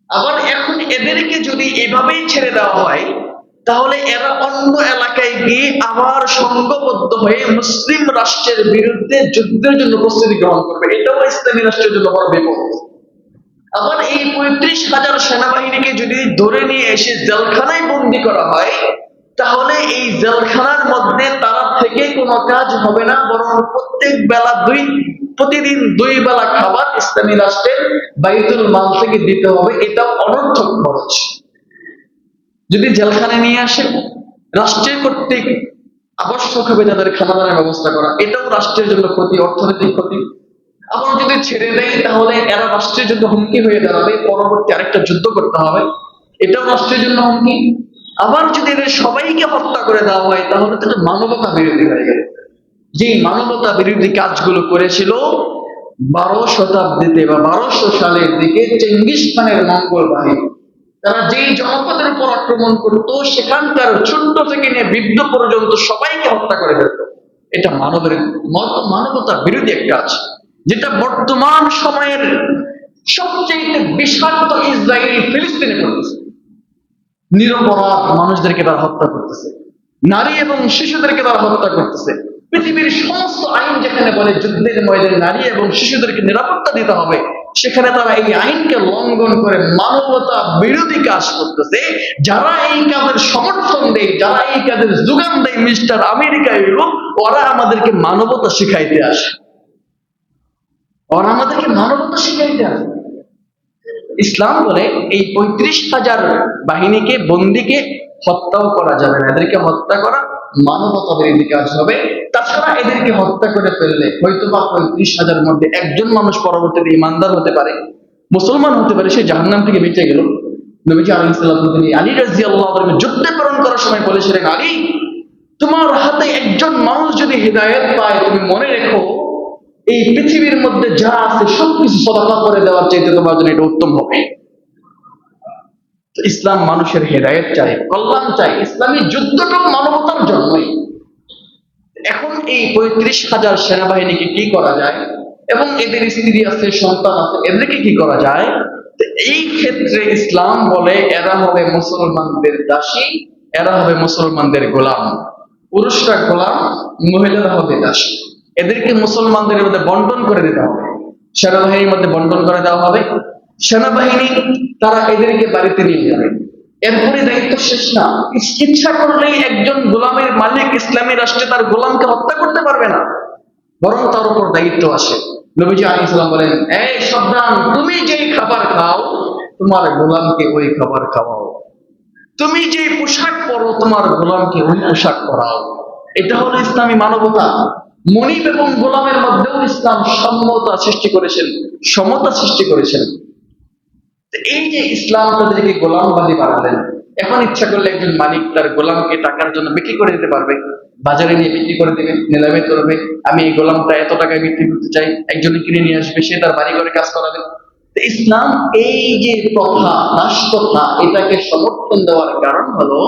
আবার এখন এদেরকে যদি এভাবেই ছেড়ে দেওয়া হয়, তাহলে এরা অন্য এলাকায় গিয়ে আবার সংঘবদ্ধ হয়ে মুসলিম রাষ্ট্রের বিরুদ্ধে যুদ্ধের জন্য প্রস্তুতি গ্রহণ করবে। এটাও ইসলামী রাষ্ট্রের জন্য বড় বিপদ। আবার এই 35,000 সেনাবাহিনীকে যদি ধরে নিয়ে এসে জেলখানায় বন্দি করা হয়, তাহলে এই জেলখানার মধ্যে তারা থেকে কোনো কাজ হবে না, বরং প্রতিদিন 2 বেলা খাবার ইসলামী রাষ্ট্রের বাইতুল মাল থেকে দিতে হবে। এটা অনর্থক খরচ। যদি জেলখানায় নিয়ে আসে, রাষ্ট্রের কর্তৃক আবশ্যক হবে তাদের খানা দানার ব্যবস্থা করা, এটাও রাষ্ট্রের জন্য ক্ষতি, অর্থনৈতিক ক্ষতি। আবার যদি ছেড়ে দেয়, তাহলে এরা রাষ্ট্রের জন্য হুমকি হয়ে দাঁড়াবে, পরবর্তী আরেকটা যুদ্ধ করতে হবে, এটাও রাষ্ট্রের জন্য হুমকি। আবার যদি এদের সবাইকে হত্যা করে দেওয়া হয়, তাহলে তো মানবতা বিরোধী হয়ে গেল। যে মানবতা বিরোধী কাজগুলো করেছিল 12 শতাব্দীতে বা 1200 সালের দিকে চেঙ্গিস খানের মঙ্গল বাহিনী, তারা যেই জনপদের উপর আক্রমণ করত, সেখানকার ছোট্ট থেকে নিয়ে বৃদ্ধ পর্যন্ত সবাইকে হত্যা করে ফেলত। এটা মানবতা বিরোধী এক কাজ, যেটা বর্তমান সময়ের সবচেয়ে বিষাক্ত ইসরায়েল ফিলিস্তিনে করতেছে। নিরপরাধ মানুষদেরকে তারা হত্যা করতেছে, নারী এবং শিশুদেরকে তারা হত্যা করতেছে। পৃথিবীর সমস্ত আইন যেখানে বলে যুদ্ধের ময়দানে নারী এবং শিশুদেরকে নিরাপত্তা দিতে হবে, সেখানে তারা এই আইনকে লঙ্ঘন করে মানবতা বিরোধী কাজ করতেছে। যারা এই কাজের সমর্থন দেয়, যারা এই কাজের যোগান দেয়, মিস্টার আমেরিকা, ইউরোপ, ওরা আমাদেরকে মানবতা শিখাইতে আসে। ওরা আমাদেরকে মানবতা শিখাইতে আসে। ইসলাম বলে এই 35,000 বাহিনীকে, বন্দীকে হত্যাও করা যাবে না। এদেরকে হত্যা করা মানবতা বিরোধী কাজ হবে। তাছাড়া এদেরকে হত্যা করে ফেললে হয়তোবা 35,000 মধ্যে একজন মানুষ পরবর্তীতে ইমানদার হতে পারে, মুসলমান হতে পারে, সে জাহান্নাম থেকে বেঁচে গেল। নবীজি আলাইহিস সালাম তিনি আলী রাদিয়াল্লাহু আনহু যুদ্ধে প্রেরণ করার সময় বলেছিলেন, আলী, তোমার হাতে একজন মানুষ যদি হিদায়াত পায়, তুমি মনে রেখো এই পৃথিবীর মধ্যে যা আছে সবকিছু সদকা করে দেওয়ার চাইতে তোমার জন্য এটা উত্তম হবে। ইসলাম মানুষের হেদায়েত চাই, কল্যাণ চাই। ইসলামী যুদ্ধটাও মানবতার জন্যই। এখন এই 35,000 সেনাবাহিনীকে কি করা যায়, এবং এদের স্ত্রী আছে, সন্তান আছে, এদেরকে কি করা যায়? এই ক্ষেত্রে ইসলাম বলে এরা হবে মুসলমানদের দাসী, এরা হবে মুসলমানদের গোলাম। পুরুষরা গোলাম, মহিলারা হবে দাসী। এদেরকে মুসলমানদের মধ্যে বন্টন করে দিতে হবে, সেনাবাহিনীর মধ্যে বন্টন করে দেওয়া হবে। সেনাবাহিনী তারা এদেরকে বাড়িতে নিয়ে যাবে। এরপরে দায়িত্ব শেষ না। ইচ্ছা করলেই একজন গোলামের মালিক ইসলামী রাষ্ট্রে তার গোলামকে হত্যা করতে পারবে না, বরং তার উপর দায়িত্ব আসে। নবীজি আলাইহিস সালাম বলেন, এই সাবধান, তুমি যেই খাবার খাও তোমার গোলামকে ওই খাবার খাওয়াও, তুমি যে পোশাক পরো তোমার গোলামকে ওই পোশাক পরাও। এটা হলো ইসলামী মানবতা। মনিব এবং গোলামের মধ্যেও ইসলাম সমতা সৃষ্টি করেছেন, সমতা সৃষ্টি করেছেন। এই যে ইসলাম তাদেরকে গোলামবাদী বানালেন, এখন ইচ্ছা করলে একজন মালিক তার গোলামকে টাকার জন্য বিক্রি করে দিতে পারবে, বাজারে নিয়ে বিক্রি করে দেবে, নিলামে করবে, আমি এই গোলামটা এত টাকায় বিক্রি করতে চাই, একজনে কিনে নিয়ে আসবে, সে তার বাড়ি ঘরে কাজ করাবে। ইসলাম এই যে প্রথা, দাস প্রথা, এটাকে সমর্থন দেওয়ার কারণ হলো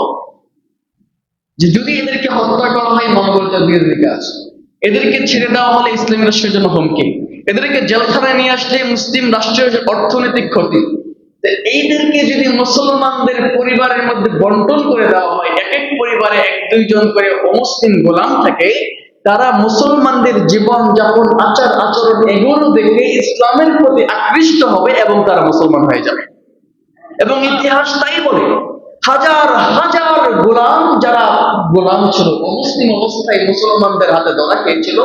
যে যদি এদেরকে হত্যা করা হয় মানবতার বিরোধী কাজ, এদেরকে ছেড়ে দেওয়া হলে ইসলামী রাষ্ট্রের জন্য হুমকি, এদেরকে জেলখানায় নিয়ে আসলে মুসলিম রাষ্ট্রের অর্থনৈতিক ক্ষতি। এইদেরকে যদি মুসলমানদের পরিবারের মধ্যে বন্টন করে দেওয়া হয়, এক এক পরিবারে 1-2 করে অমুসলিম গোলাম থাকে, তারা মুসলমানদের জীবন যাপন, আচার আচরণ এগুলো দেখে ইসলামের প্রতি আকৃষ্ট হবে এবং তারা মুসলমান হয়ে যাবে। এবং ইতিহাস তাই বলে, হাজার হাজার গোলাম যারা গোলাম ছিল, অমুসলিম অবস্থায় মুসলমানদের হাতে ধরা খেয়েছিল,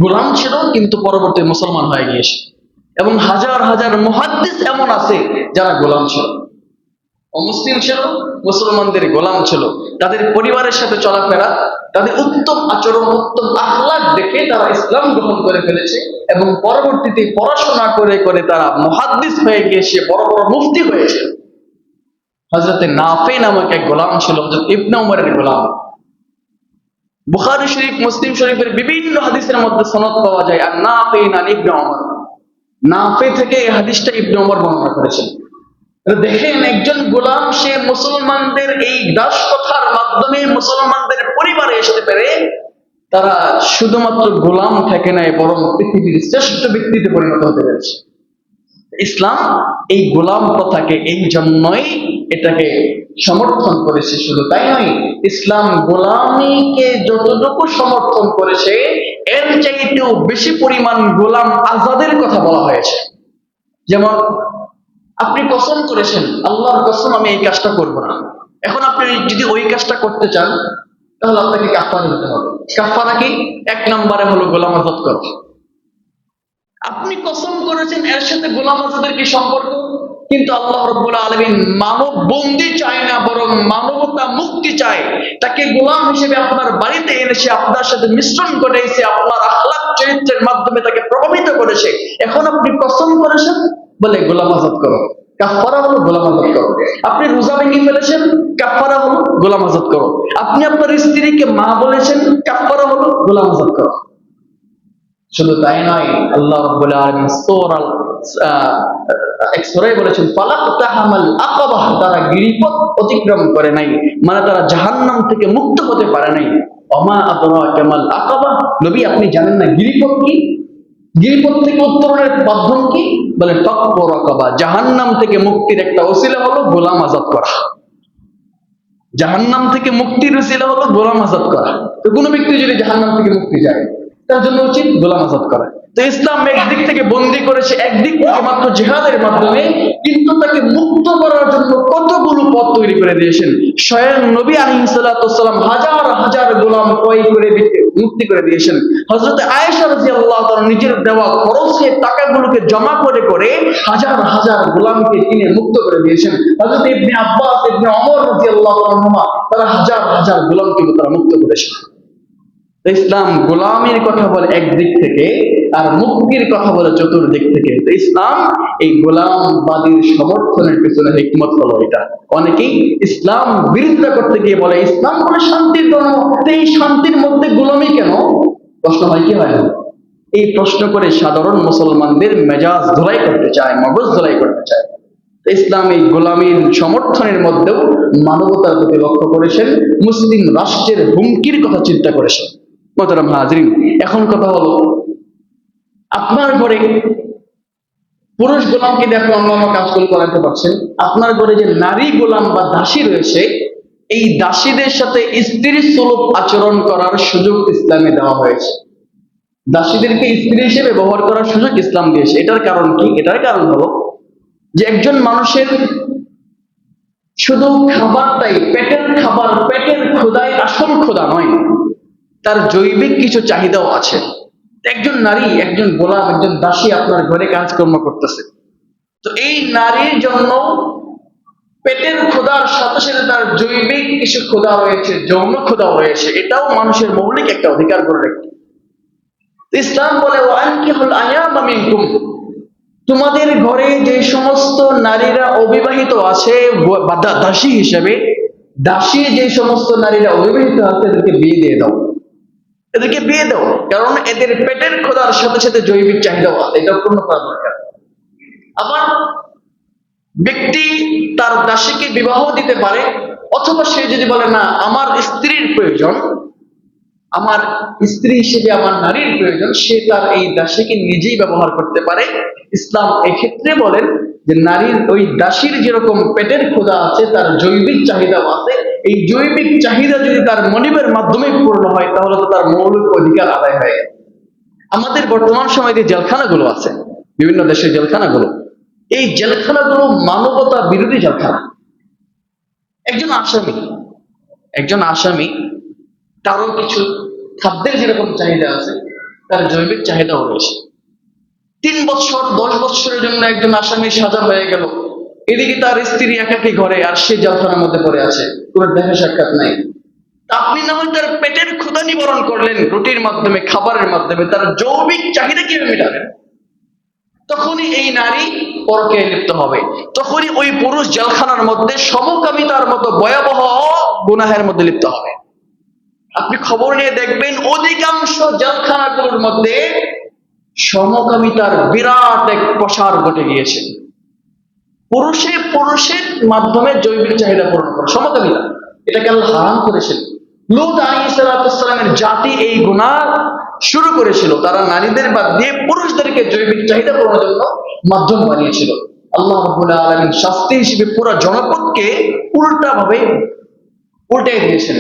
গোলাম ছিল কিন্তু পরবর্তী মুসলমান হয়ে গিয়েছে। এবং হাজার হাজার মুহাদ্দিস এমন আছে যারা গোলাম ছিল, অমুসলিম ছিল, মুসলমানদের গোলাম ছিল। তাদের পরিবারের সাথে চলাফেরা, তাদের উত্তম আচরণ, উত্তম আখলাক দেখে তারা ইসলাম গ্রহণ করে ফেলেছে এবং পরবর্তীতে পড়াশোনা করে করে তারা মুহাদ্দিস হয়ে গিয়েছে, বড় বড় মুফতি হয়েছে। হযরত নাফি নামক এক গোলাম ছিল, হযরত ইবনে উমরের গোলাম। বুখারী শরীফ, মুসলিম শরীফের বিভিন্ন হাদিসের মধ্যে সনদ পাওয়া যায়, আর নাফি আন ইবনে উমর, নাফি থেকে এই হাদিসটা ইবনে উমর বর্ণনা করেছেন। দেখেন, একজন গোলাম সে মুসলমানদের এই দাস প্রথার মাধ্যমে মুসলমানদের পরিবারে আসতে পারে, তারা শুধুমাত্র গোলাম থাকে নাই, বরং পৃথিবীর শ্রেষ্ঠ ব্যক্তিতে পরিণত হতে পেরেছে। ইসলাম এই গোলাম প্রথাকে এই জন্যই এটাকে সমর্থন করেছে। শুধু তাই নয়, ইসলাম গোলামীকে যতটুকু সমর্থন করেছে এর চাইতেও বেশি পরিমাণ গোলাম আজাদের কথা বলা হয়েছে। যেমন আপনি কসম করেছেন, আল্লাহর কসম আমি এই কাজটা করব না। এখন আপনি যদি ওই কাজটা করতে চান তাহলে আপনাকে কাফারা দিতে হবে। কাফারা কি? 1 নম্বরে হলো গোলাম আজাদ করা। আপনি কসম করেছেন, এর সাথে গোলাম আজাদের কি সম্পর্ক? কিন্তু আল্লাহ রাব্বুল আলামিন মানব বন্দি চায় না, বরং মানবতা মুক্তি চায়। তাকে গোলাম হিসেবে আপনার বাড়িতে এনেছে, আপনার সাথে মিশ্রণ ঘটাইছে, আপনার আখলাক চরিত্রের মাধ্যমে তাকে প্রভাবিত করেছে। এখন আপনি কসম করেছেন বলে গোলাম আজাদ করো, কাফারা হলো গোলাম আজাদ করো। আপনি রোজা ভেঙে ফেলেছেন, কাফারা হলো গোলাম আজাদ করো। আপনি আপনার স্ত্রীকে মা বলেছেন, কাফারা হলো গোলাম আজাদ করো। শুধু তাই নয়, আল্লাহ রাব্বুল আলামিন সূরায় বলেছেন ফালাকতাহামাল আকাবাহ, তারা গিরিপথ অতিক্রম করে নাই, মানে তারা জাহান্নাম থেকে মুক্ত হতে পারে নাই। ওমা আদরাকা মাল আকাবাহ, নবী আপনি জানেন না গিরিপথ কি? গিরিপথ থেকে উত্তরণের মাধ্যম কি? বলে ফাক্কু রাকাবা, জাহান্নাম থেকে মুক্তির একটা ওসিলা হলো গোলাম আজাদ করা। জাহান্নাম থেকে মুক্তির ওসিলা হলো গোলাম আজাদ করা। তো কোনো ব্যক্তি যদি জাহান্নাম থেকে মুক্তি চায় তার জন্য উচিত গোলাম আজাদ করা। তো ইসলাম একদিক থেকে বন্দী করেছে, একদিক থেকে মাত্র জিহাদের মাধ্যমে, কিন্তু তাকে মুক্ত করার জন্য কতগুলো পথ তৈরি করে দিয়েছেন। স্বয়ং নবী আলাইহিস সালাতু ওয়াস সালাম হাজার হাজার গোলাম ক্রয় করে মুক্তি করে দিয়েছেন। হযরত আয়েশা রাদিয়াল্লাহু তাআলা নিজের দেওয়া খরচের টাকাগুলোকে জমা করে করে হাজার হাজার গোলামকে কিনে মুক্ত করে দিয়েছেন। হযরত ইবনে আব্বাস, ইবনে ওমর রাদিয়াল্লাহু আনহুমা তারা হাজার হাজার গোলামকে তারা মুক্ত করেছেন। ইসলাম গোলামীর কথা বলে একদিক থেকে, আর মুক্তির কথা বলে চতুর্দিক থেকে। ইসলাম এই গোলামবাদীর সমর্থনের পিছনে হিকমত হলো এটা। অনেকেই ইসলাম বিরোধিতা করতে গিয়ে বলে ইসলাম বলে শান্তির ধর্ম, এই শান্তির মধ্যে গোলামি কেন? প্রশ্ন হয় কি হয় না? এই প্রশ্ন করে সাধারণ মুসলমানদের মেজাজ ধোলাই করতে চায়, মগজ ধোলাই করতে চায়। ইসলাম এই গোলামীর সমর্থনের মধ্যেও মানবতার প্রতি লক্ষ্য করেছেন, মুসলিম রাষ্ট্রের হুমকির কথা চিন্তা করেছেন। মোহতারাম হাজরিন, এখন কথা হলো আপনার ঘরে পুরুষ গোলামকে দিয়ে আপনি অন্যান্য কাজগুলো করাতে পারছেন, আপনার ঘরে যে নারী গোলাম বা দাসী রয়েছে এই দাসীদের সাথে স্ত্রী সুলভ আচরণ করার সুযোগ ইসলামে দেওয়া হয়েছে। দাসীদেরকে স্ত্রী হিসেবে ব্যবহার করার সুযোগ ইসলাম দিয়েছে। এটার কারণ কি? এটার কারণ হলো যে একজন মানুষের শুধু খাবারটাই পেটের খাবার, পেটের ক্ষুধাই আসল ক্ষুধা নয়, তার জৈবিক কিছু চাহিদাও আছে। একজন নারী, একজন গোলাম, একজন দাসী আপনার ঘরে কাজকর্ম করতেছে, তো এই নারীর জন্য পেটের ক্ষুধার সাথে সাথে তার জৈবিক কিছু ক্ষুধা রয়েছে, যৌন ক্ষুধাও রয়েছে। এটাও মানুষের মৌলিক একটা অধিকার করে রাখে। ইসলাম বলে ওয়ানকিহুল আয়ামা মিনকুম, তোমাদের ঘরে যে সমস্ত নারীরা অবিবাহিত আছে দাসী হিসেবে, দাসী যে সমস্ত নারীরা অবিবাহিত আছে এদেরকে বিয়ে দিয়ে দাও, এদেরকে বিয়ে দাও, কারণ এদের পেটের ক্ষুধার সাথে সাথে জৈবিক চাহিদাও আছে, এটা পূর্ণ করা দরকার। আবার ব্যক্তি তার দাসীকে বিবাহ দিতে পারে, অথবা সে যদি বলে না আমার স্ত্রীর প্রয়োজন, আমার স্ত্রী হিসেবে আমার নারীর প্রয়োজন, সে তার এই দাসীকে নিজেই ব্যবহার করতে পারে। ইসলাম এক্ষেত্রে বলেন যে নারীর ওই দাসীর যেরকম পেটের ক্ষুধা আছে, তার জৈবিক চাহিদাও আছে। এই জৈবিক চাহিদা যদি তার মনিবের মাধ্যমে পূর্ণ হয় তাহলে তো তার মৌলিক অধিকার আদায় হয়। আমাদের বর্তমান সময়ে যে জেলখানাগুলো আছে, বিভিন্ন দেশের জেলখানাগুলো, এই জেলখানাগুলো মানবতা বিরোধী জেলখানা। একজন আসামি তারও কিছু খাদ্যের যেরকম চাহিদা আছে, তার জৈবিক চাহিদাও রয়েছে। 3 বছর 10 বছরের জন্য একজন আসামির সাজা হয়ে গেল, এদিকে তার স্ত্রী একাকী ঘরে, আর সে জেলখানার মধ্যে পড়ে আছে, কোনো দেখা সাক্ষাৎ নাই। আপনি না হয় তার পেটের ক্ষুধা নিবারণ করলেন রুটির মাধ্যমে, খাবারের মাধ্যমে, তার জৈবিক চাহিদা কিভাবে মেটাবেন? তখনই এই নারী পরকীয়ায় লিপ্ত হবে, তখনই ওই পুরুষ জেলখানার মধ্যে সমকামিতার মতো ভয়াবহ গুনাহের মধ্যে লিপ্ত হবে। আপনি খবর নিয়ে দেখবেন অধিকাংশ জেলখানাগুলোর মধ্যে সমকামিতার বিরাট এক প্রসার ঘটে গিয়েছে। পুরুষের মাধ্যমে জৈবিক চাহিদা পূরণ করা সমকামিতা, এটাকে আল্লাহ হারাম করেছেন। লূত আলাইহিস সালামের জাতি এই গুনাহ শুরু করেছিল। তারা নারীদের বাদ দিয়ে পুরুষদেরকে জৈবিক চাহিদা পূরণের জন্য মাধ্যম বানিয়েছিল। আল্লাহ রাব্বুল আলামিন শাস্তি হিসেবে পুরো জনপদকে উল্টে দিয়েছেন।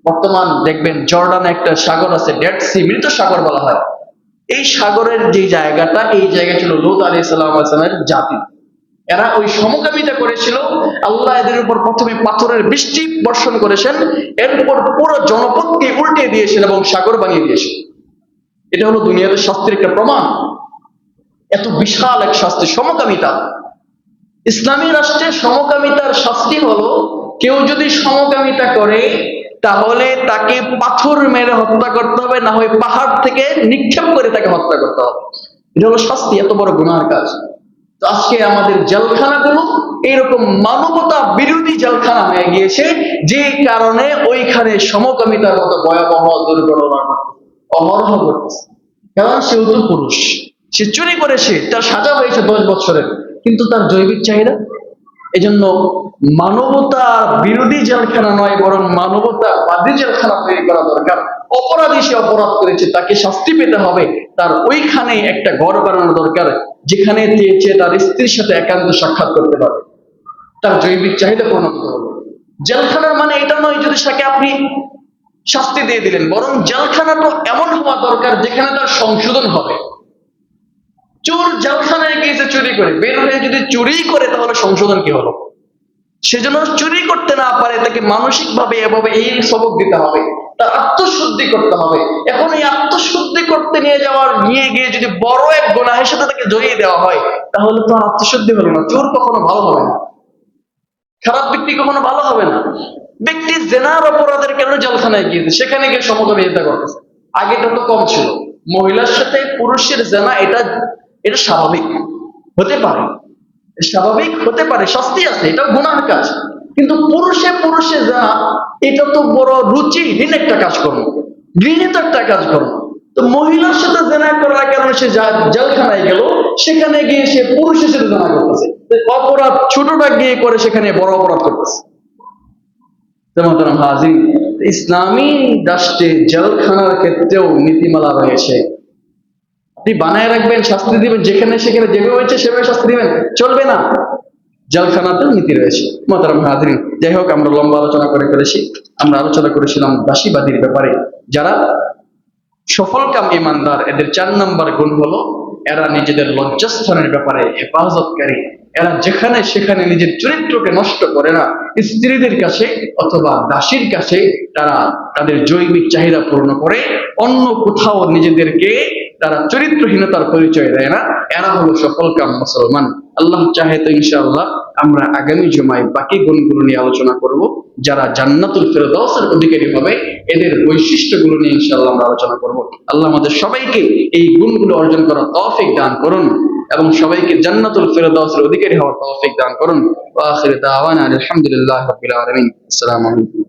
বর্তমান দেখবেন জর্ডানে একটা সাগর আছে, ডেড সি, মৃত সাগর বলা হয়। এই সাগরের যে জায়গাটা, এই জায়গা ছিল লূত আলাইহিস সালামের জাতি। এরা ওই সমকামিতা করেছিল। আল্লাহ এদের উপর প্রথমে পাথরের বৃষ্টি বর্ষণ করেছেন, এরপর পুরো জনপদকে উল্টে দিয়েছেন এবং সাগর বানিয়ে দিয়েছেন। এটা হলো দুনিয়াতে শাস্তির একটা প্রমাণ। এত বিশাল এক শাস্তি সমকামিতা। ইসলামী রাষ্ট্রে সমকামিতার শাস্তি হলো, কেউ যদি সমকামিতা করে তাহলে তাকে পাথর মেরে হত্যা করতে হবে, না হয় পাহাড় থেকে নিক্ষেপ করে তাকে হত্যা করতে হবে। এটা হলো শাস্তি। এত বড় গুনাহের কাজ। তো আজকে আমাদের জেলখানাগুলো এইরকম মানবতা বিরোধী জেলখানা হয়ে গিয়েছে, যে কারণে ওইখানে সমকামিতার মতো ভয়াবহ দুর্ঘটনা অহরহ ঘটতেছে। কারণ সেও তো পুরুষ, সে চুরি করেছে, তার সাজা হয়েছে 10 বছরের, কিন্তু তার জৈবিক চাহিদা। এজন্য মানবতা বিরোধী জেলখানা নয়, বরং মানবতাবাদী জেলখানা তৈরি করা দরকার। অপরাধী সে অপরাধ করেছে, তাকে শাস্তি পেতে হবে। তার ওইখানে একটা ঘর বানানো দরকার, যেখানে তার স্ত্রীর সাথে একান্ত সাক্ষাৎ করতে পারবে, তার জৈবিক চাহিদা পূরণ করতে হবে। জেলখানার মানে এটা নয় যদি তাকে আপনি শাস্তি দিয়ে দিলেন, বরং জেলখানাটা এমন হওয়া দরকার যেখানে তার সংশোধন হবে। চোর জেলখানায় গিয়েছে চুরি করে, বের হয়ে যদি চুরি করে তাহলে সংশোধন কি হলো? সেজন্য চুরি করতে না পারে তাকে মানসিক ভাবে এভাবে এই সবক দিতে হবে, তার আত্মশুদ্ধি করতে হবে। এখন এই আত্মশুদ্ধি করতে নিয়ে গিয়ে যদি বড় এক গুনাহের সাথে তাকে জড়িয়ে দেওয়া হয়, তাহলে তো আত্মশুদ্ধি হলো না। চোর কখনো ভালো হবে না, খারাপ ব্যক্তি কখনো ভালো হবে না। ব্যক্তি জেনার অপরাধের কারণে জেলখানায় গিয়েছে, সেখানে গিয়ে সমকামিতা করতেছে। আগেটা তো কম ছিল। মহিলার সাথে পুরুষের জেনা, এটা স্বাভাবিক হতে পারে, শাস্তি আছে, এটাও গুনাহের কাজ। কিন্তু পুরুষে জেনা, এটা তো বড় রুচিহীন একটা কাজ করলো, ঘৃণিত একটা কাজ করলো। তো মহিলার সাথে জেনা করার কারণে সে জেলখানায় গেল, সেখানে গিয়ে সে পুরুষের সাথে জেনা করতেছে। অপরাধ ছোটটা গিয়ে করে সেখানে বড় অপরাধ করতেছে। ইসলামী রাষ্ট্রে জেলখানার ক্ষেত্রেও নীতিমালা রয়েছে। আপনি বানায় রাখবেন, শাস্তি দিবেন, যেখানে সেখানে যেভাবে হয়েছে সেভাবে শাস্তি দিবেন, চলবে না। জেলখানাতেও নীতি রয়েছে। মোহতারাম হাজরিন, যাই হোক, আমরা লম্বা আলোচনা করেছি। আমরা আলোচনা করেছিলাম দাসীবাদীর ব্যাপারে। যারা সফলকাম ইমানদার, এদের 4 নম্বর গুণ হলো এরা নিজেদের লজ্জাস্থানের ব্যাপারে হেফাজতকারী। এরা যেখানে সেখানে নিজের চরিত্রকে নষ্ট করে না। স্ত্রীদের কাছে অথবা দাসীর কাছে তারা তাদের জৈবিক চাহিদা পূর্ণ করে, অন্য কোথাও নিজেদেরকে তারা চরিত্রহীনতার পরিচয় দেয় না। এরা হলো সফলকাম মুসলমান। আল্লাহ চাহে তো ইনশাআল্লাহ আমরা আগামী জুমায় বাকি গুণগুলো নিয়ে আলোচনা করব। যারা জান্নাতুল ফেরদাউসের অধিকারী হবে, এদের বৈশিষ্ট্যগুলো নিয়ে ইনশাআল্লাহ আমরা আলোচনা করব। আল্লাহ আমাদের সবাইকে এই গুণগুলো অর্জন করার তৌফিক দান করুন এবং সবাইকে জান্নাতুল ফেরদাউসের অধিকারী হওয়ার তৌফিক দান করুন। ওয়া আখিরু দাওয়ানা আলহামদুলিল্লাহি রাব্বিল আলামিন। আসসালামু আলাইকুম।